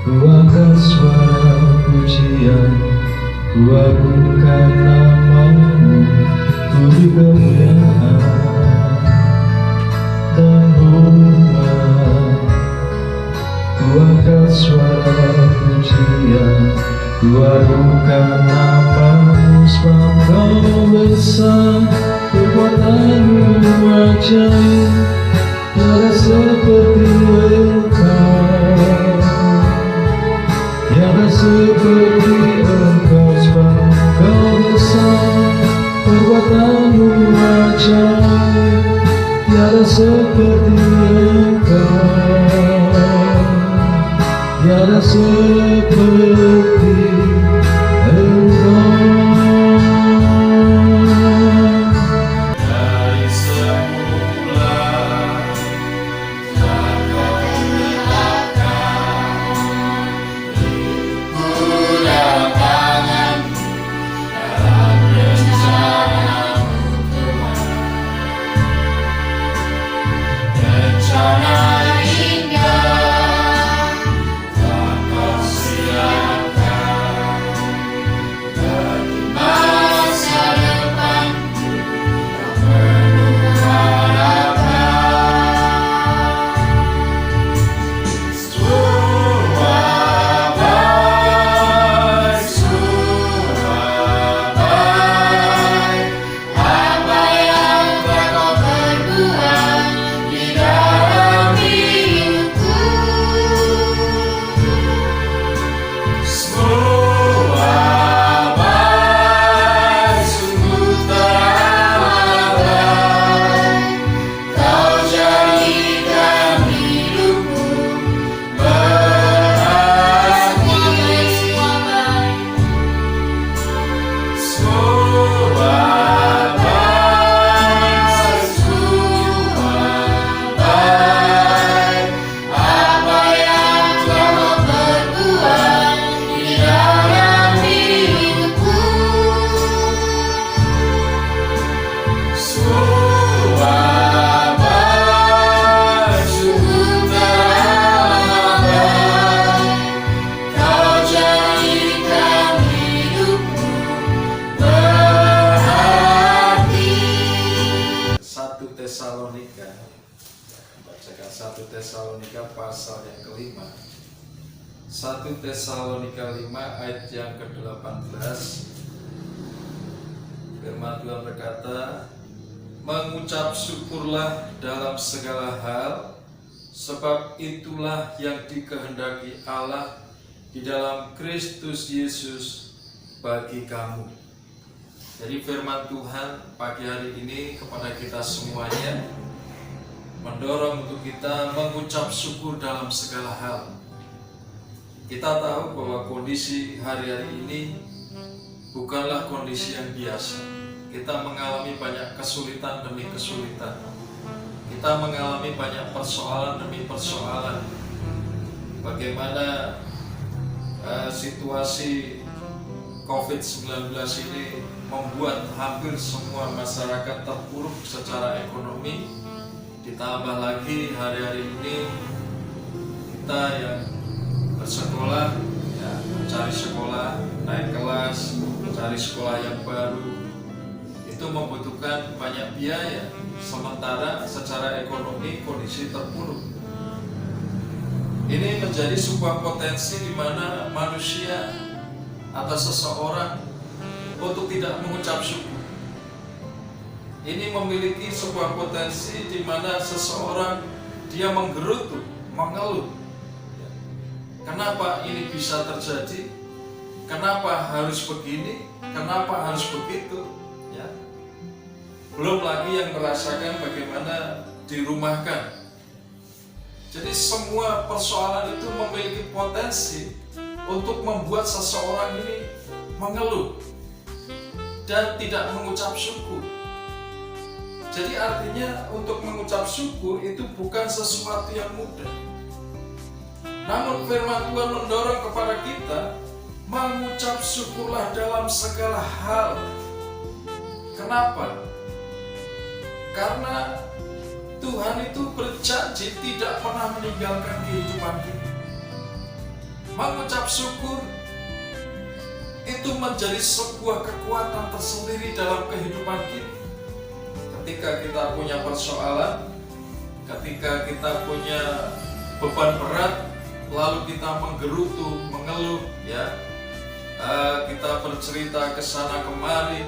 Ku angkat suara pujian, ku agungkan namamu, ku beri kemuliaan dan hormat. Ku angkat suara pujian, ku agungkan namamu, sebab Kau besar, perbuatanmu ajaib, tiada seperti Engkau, tiada seperti Engkau, sebab Kau besar, perbuatanmu ajaib, tiada seperti Engkau, tiada seperti Engkau. Dari semula bacakan 1 Tesalonika pasal yang kelima. 1 Tesalonika 5 ayat yang ke-18. Firman Tuhan berkata, mengucap syukurlah dalam segala hal, sebab itulah yang dikehendaki Allah di dalam Kristus Yesus bagi kamu. Jadi firman Tuhan pagi hari ini kepada kita semuanya mendorong untuk kita mengucap syukur dalam segala hal. Kita tahu bahwa kondisi hari-hari ini bukanlah kondisi yang biasa. Kita mengalami banyak kesulitan demi kesulitan. Kita mengalami banyak persoalan demi persoalan. Bagaimana situasi COVID-19 ini membuat hampir semua masyarakat terpuruk secara ekonomi. Ditambah lagi hari-hari ini kita yang bersekolah, ya, mencari sekolah, naik kelas, mencari sekolah yang baru, itu membutuhkan banyak biaya. Sementara secara ekonomi kondisi terpuruk. Ini menjadi sebuah potensi di mana manusia atau seseorang untuk tidak mengucap syukur. Ini memiliki sebuah potensi di mana seseorang dia menggerutu, mengeluh. Kenapa ini bisa terjadi? Kenapa harus begini? Kenapa harus begitu? Ya. Belum lagi yang merasakan bagaimana dirumahkan. Jadi semua persoalan itu memiliki potensi untuk membuat seseorang ini mengeluh dan tidak mengucap syukur. Jadi artinya untuk mengucap syukur itu bukan sesuatu yang mudah. Namun firman Tuhan mendorong kepada kita mengucap syukurlah dalam segala hal. Kenapa? Karena Tuhan itu berjanji tidak pernah meninggalkan kehidupan kita. Mengucap syukur itu menjadi sebuah kekuatan tersendiri dalam kehidupan kita. Ketika kita punya persoalan, ketika kita punya beban berat, lalu kita menggerutu, mengeluh, ya, kita bercerita ke sana kemari,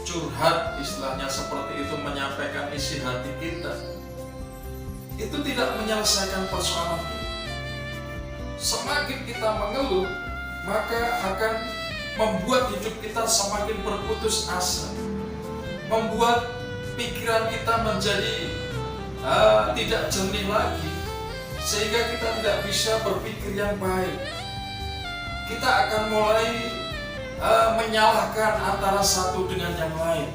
curhat, istilahnya seperti itu, menyampaikan isi hati kita, itu tidak menyelesaikan persoalan kita. Semakin kita mengeluh, maka akan membuat hidup kita semakin berputus asa, membuat pikiran kita menjadi tidak jernih lagi, sehingga kita tidak bisa berpikir yang baik. Kita akan mulai menyalahkan antara satu dengan yang lain.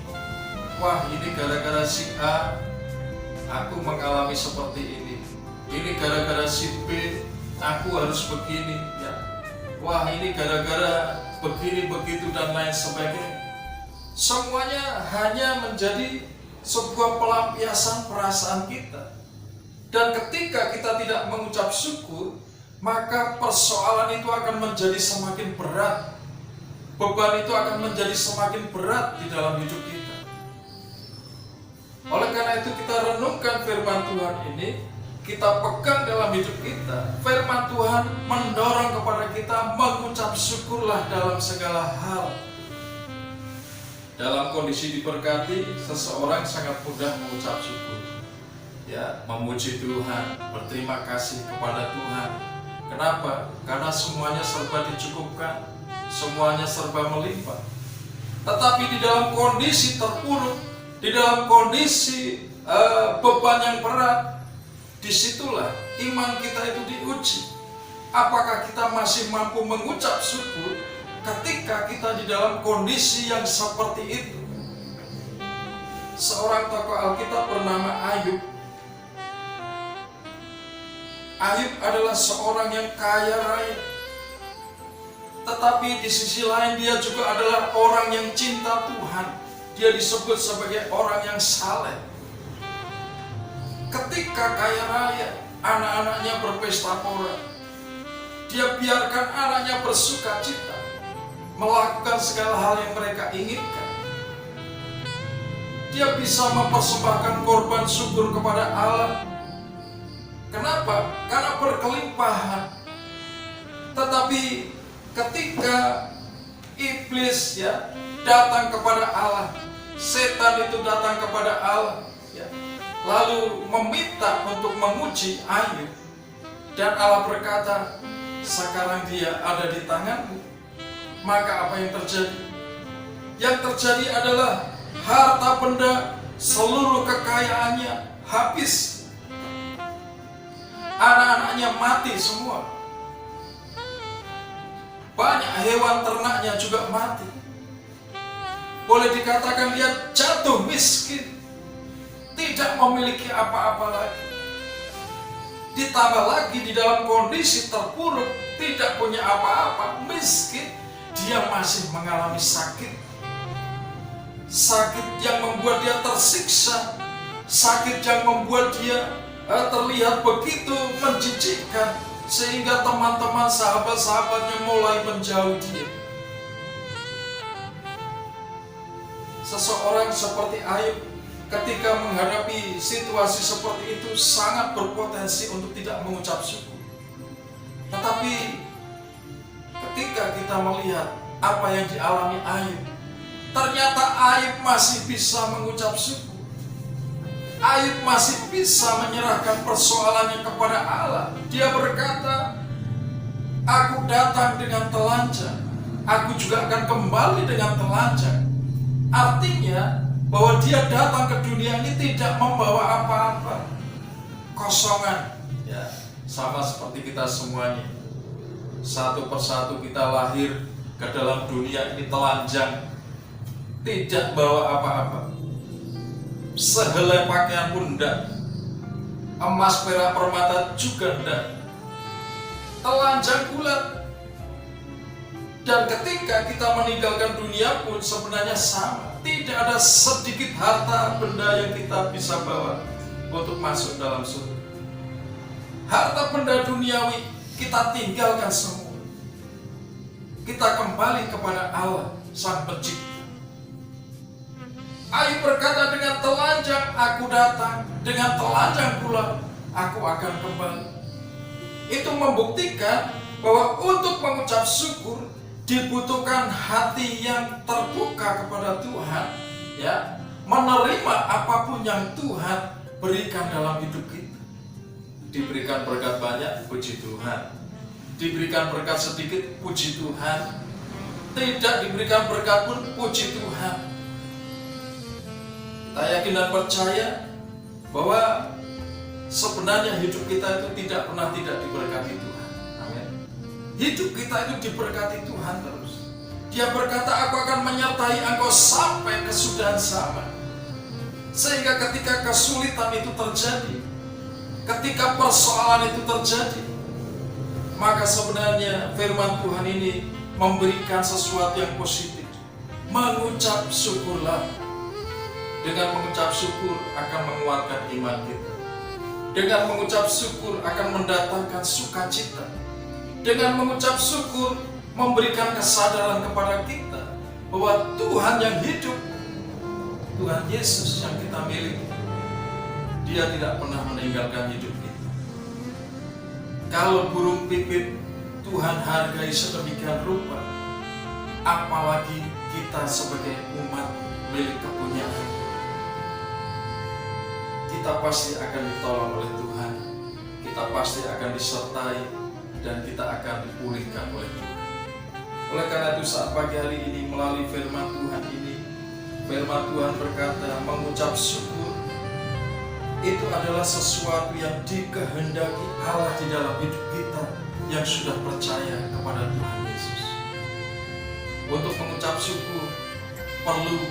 Wah, ini gara-gara si A, aku mengalami seperti ini. Ini gara-gara si B, aku harus begini. Ya. Wah, ini gara-gara begini, begitu, dan lain sebagainya. Semuanya hanya menjadi sebuah pelampiasan perasaan kita. Dan ketika kita tidak mengucap syukur, maka persoalan itu akan menjadi semakin berat. Beban itu akan menjadi semakin berat di dalam hidup kita. Oleh karena itu kita renungkan firman Tuhan ini, kita pegang dalam hidup kita. Firman Tuhan mendorong kepada kita mengucap syukurlah dalam segala hal. Dalam kondisi diberkati, seseorang sangat mudah mengucap syukur, ya, memuji Tuhan, berterima kasih kepada Tuhan. Kenapa? Karena semuanya serba dicukupkan, semuanya serba melimpah. Tetapi di dalam kondisi terpuruk, di dalam kondisi beban yang berat, disitulah iman kita itu diuji. Apakah kita masih mampu mengucap syukur ketika kita di dalam kondisi yang seperti itu? Seorang tokoh Alkitab bernama Ayub. Ayub adalah seorang yang kaya raya, tetapi di sisi lain dia juga adalah orang yang cinta Tuhan. Dia disebut sebagai orang yang saleh. Ketika kaya raya, anak-anaknya berpesta pora, dia biarkan anaknya bersuka cita, melakukan segala hal yang mereka inginkan. Dia bisa mempersembahkan korban syukur kepada Allah. Kenapa? Karena berkelimpahan. Tetapi ketika iblis, ya, datang kepada Allah, setan itu datang kepada Allah, ya, lalu meminta untuk menguji Ayub, dan Allah berkata, sekarang dia ada di tanganmu. Maka apa yang terjadi? Yang terjadi adalah harta benda, seluruh kekayaannya habis. Anak-anaknya mati semua. Banyak hewan ternaknya juga mati. Boleh dikatakan dia jatuh miskin, tidak memiliki apa-apa lagi. Ditambah lagi di dalam kondisi terpuruk, tidak punya apa-apa, miskin, dia masih mengalami sakit. Sakit yang membuat dia tersiksa, sakit yang membuat dia terlihat begitu menjijikkan, sehingga teman-teman, sahabat-sahabatnya mulai menjauhi dia. Seseorang seperti Ayub ketika menghadapi situasi seperti itu sangat berpotensi untuk tidak mengucap syukur. Tetapi ketika kita melihat apa yang dialami Ayub, ternyata Ayub masih bisa mengucap syukur. Ayub masih bisa menyerahkan persoalannya kepada Allah. Dia berkata, aku datang dengan telanjang, aku juga akan kembali dengan telanjang. Artinya bahwa dia datang ke dunia ini tidak membawa apa-apa, kosongan, ya, sama seperti kita semuanya. Satu persatu kita lahir ke dalam dunia ini telanjang, tidak bawa apa-apa. Sehelai pakaian pun enggak, emas perak permata juga enggak, telanjang bulat. Dan ketika kita meninggalkan dunia pun sebenarnya sama, tidak ada sedikit harta benda yang kita bisa bawa untuk masuk dalam surga. Harta benda duniawi kita tinggalkan semua. kita kembali kepada Allah Sang Pencipta. Ayub berkata, dengan telanjang aku datang, dengan telanjang pula aku akan kembali. Itu membuktikan bahwa untuk mengucap syukur dibutuhkan hati yang terbuka kepada Tuhan, ya, menerima apapun yang Tuhan berikan dalam hidup kita. Diberikan berkat banyak, puji Tuhan. Diberikan berkat sedikit, puji Tuhan. Tidak diberikan berkat pun, puji Tuhan. Kita yakin dan percaya bahwa sebenarnya hidup kita itu tidak pernah tidak diberkati Tuhan. Amin. Hidup kita itu diberkati Tuhan terus. Dia berkata, aku akan menyertai engkau sampai kesudahan zaman. Sehingga ketika kesulitan itu terjadi, ketika persoalan itu terjadi, maka sebenarnya firman Tuhan ini memberikan sesuatu yang positif. Mengucap syukurlah. Dengan mengucap syukur akan menguatkan iman kita. Dengan mengucap syukur akan mendatangkan sukacita. Dengan mengucap syukur memberikan kesadaran kepada kita bahwa Tuhan yang hidup, Tuhan Yesus yang kita miliki, Dia tidak pernah meninggalkan hidup kita. Kalau burung pipit Tuhan hargai sedemikian rupa, apalagi kita sebagai umat milik kepunyaan. Kita pasti akan ditolong oleh Tuhan, kita pasti akan disertai, dan kita akan dipulihkan oleh Tuhan. Oleh karena itu saat pagi hari ini melalui firman Tuhan ini, firman Tuhan berkata, mengucap syukur itu adalah sesuatu yang dikehendaki Allah di dalam hidup kita yang sudah percaya kepada Tuhan Yesus. Untuk mengucap syukur perlu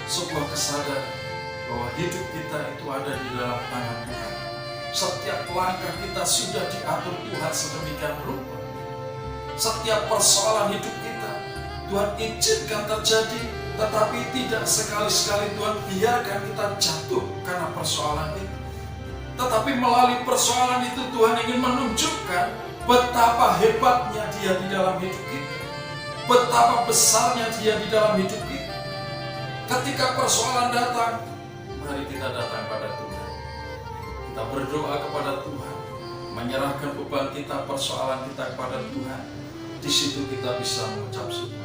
sebuah kesadaran bahwa hidup kita itu ada di dalam tangan Tuhan. Setiap langkah kita sudah diatur Tuhan sedemikian rupa. Setiap persoalan hidup kita Tuhan izinkan terjadi, tetapi tidak sekali-sekali Tuhan biarkan kita jatuh karena persoalan itu. Tetapi melalui persoalan itu Tuhan ingin menunjukkan betapa hebatnya Dia di dalam hidup kita, betapa besarnya Dia di dalam hidup kita. Ketika persoalan datang, mari kita datang pada Tuhan. Kita berdoa kepada Tuhan, menyerahkan beban kita, persoalan kita kepada Tuhan. Di situ kita bisa mengucap syukur.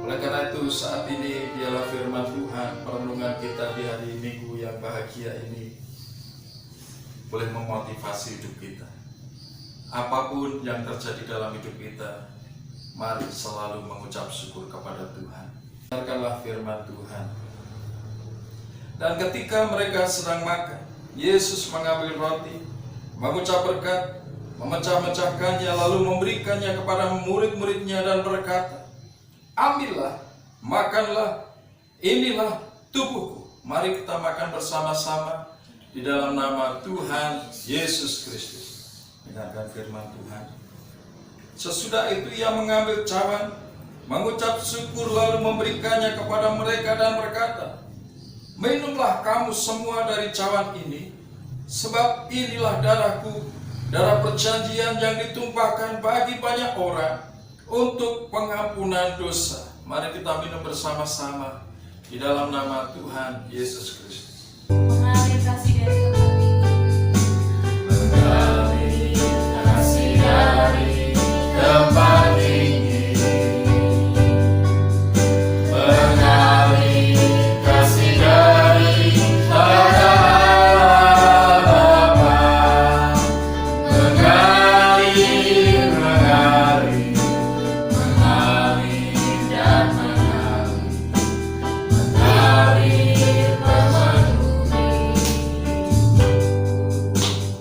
Oleh karena itu saat ini biarlah firman Tuhan, perenungan kita di hari Minggu yang bahagia ini boleh memotivasi hidup kita. Apapun yang terjadi dalam hidup kita, mari selalu mengucap syukur kepada Tuhan. Dengarkanlah firman Tuhan. Dan ketika mereka sedang makan, Yesus mengambil roti, mengucap berkat, memecah-mecahkannya, lalu memberikannya kepada murid-muridnya dan berkata, ambillah, makanlah, inilah tubuhku. Mari kita makan bersama-sama di dalam nama Tuhan Yesus Kristus. Dengarkan firman Tuhan. Sesudah itu ia mengambil cawan, mengucap syukur, lalu memberikannya kepada mereka dan berkata, minumlah kamu semua dari cawan ini, sebab inilah darahku, darah perjanjian yang ditumpahkan bagi banyak orang untuk pengampunan dosa. Mari kita minum bersama-sama di dalam nama Tuhan Yesus Kristus.